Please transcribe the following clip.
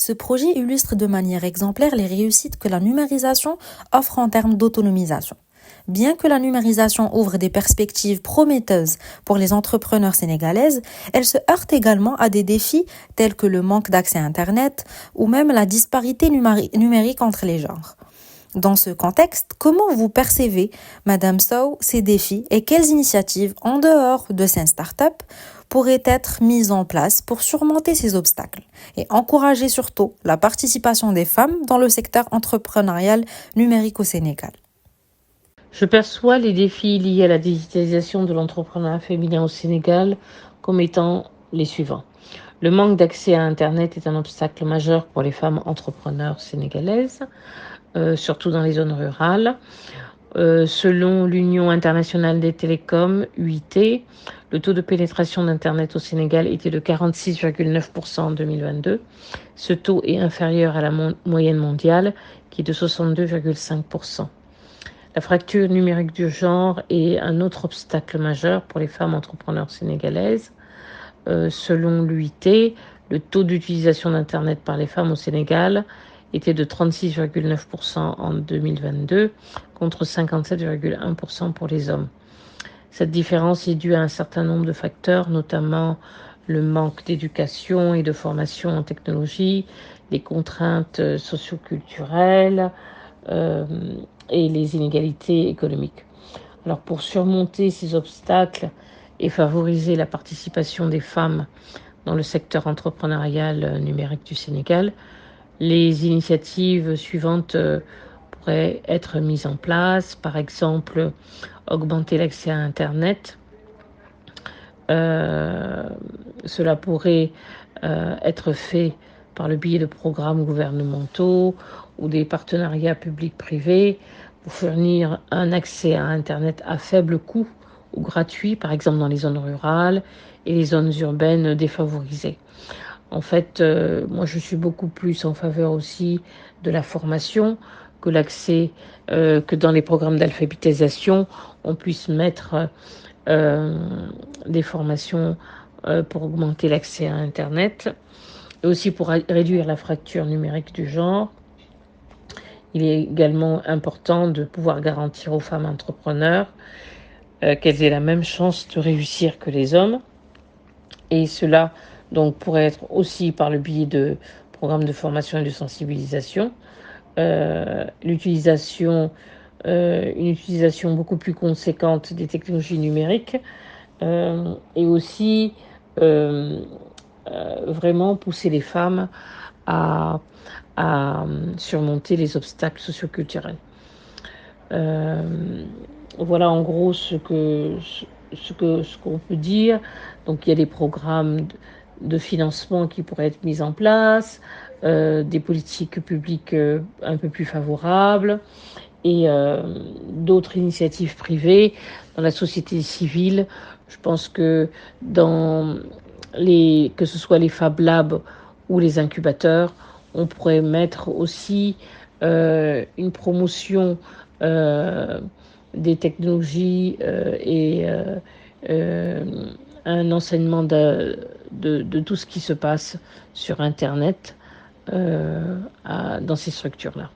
Ce projet illustre de manière exemplaire les réussites que la numérisation offre en termes d'autonomisation. Bien que la numérisation ouvre des perspectives prometteuses pour les entrepreneurs sénégalaises, elle se heurte également à des défis tels que le manque d'accès à Internet ou même la disparité numérique entre les genres. Dans ce contexte, comment vous percevez, Madame Sow, ces défis et quelles initiatives, en dehors de ces startups, pourraient être mises en place pour surmonter ces obstacles et encourager surtout la participation des femmes dans le secteur entrepreneurial numérique au Sénégal? Je perçois les défis liés à la digitalisation de l'entrepreneuriat féminin au Sénégal comme étant les suivants. Le manque d'accès à Internet est un obstacle majeur pour les femmes entrepreneurs sénégalaises, surtout dans les zones rurales. Selon l'Union internationale des télécoms, UIT, le taux de pénétration d'Internet au Sénégal était de 46,9% en 2022. Ce taux est inférieur à la moyenne mondiale, qui est de 62,5%. La fracture numérique du genre est un autre obstacle majeur pour les femmes entrepreneurs sénégalaises. Selon l'UIT, le taux d'utilisation d'Internet par les femmes au Sénégal était de 36,9% en 2022 contre 57,1% pour les hommes. Cette différence est due à un certain nombre de facteurs, notamment le manque d'éducation et de formation en technologie, les contraintes socioculturelles et les inégalités économiques. Alors pour surmonter ces obstacles et favoriser la participation des femmes dans le secteur entrepreneurial numérique du Sénégal, les initiatives suivantes pourraient être mises en place. Par exemple, augmenter l'accès à Internet. Cela pourrait être fait par le biais de programmes gouvernementaux ou des partenariats publics-privés pour fournir un accès à Internet à faible coût ou gratuit, par exemple dans les zones rurales et les zones urbaines défavorisées. En fait, moi je suis beaucoup plus en faveur aussi de la formation, que l'accès, que dans les programmes d'alphabétisation, on puisse mettre des formations pour augmenter l'accès à Internet et aussi pour réduire la fracture numérique du genre. Il est également important de pouvoir garantir aux femmes entrepreneurs qu'elles aient la même chance de réussir que les hommes. Et cela donc pourrait être aussi par le biais de programmes de formation et de sensibilisation. Une utilisation beaucoup plus conséquente des technologies numériques et aussi vraiment pousser les femmes à surmonter les obstacles socioculturels. Voilà en gros ce qu'on peut dire. Donc il y a des programmes de financement qui pourraient être mis en place, des politiques publiques un peu plus favorables et d'autres initiatives privées dans la société civile. Je pense que que ce soit les Fab Labs ou les incubateurs, on pourrait mettre aussi une promotion des technologies et un enseignement de tout ce qui se passe sur Internet dans ces structures-là.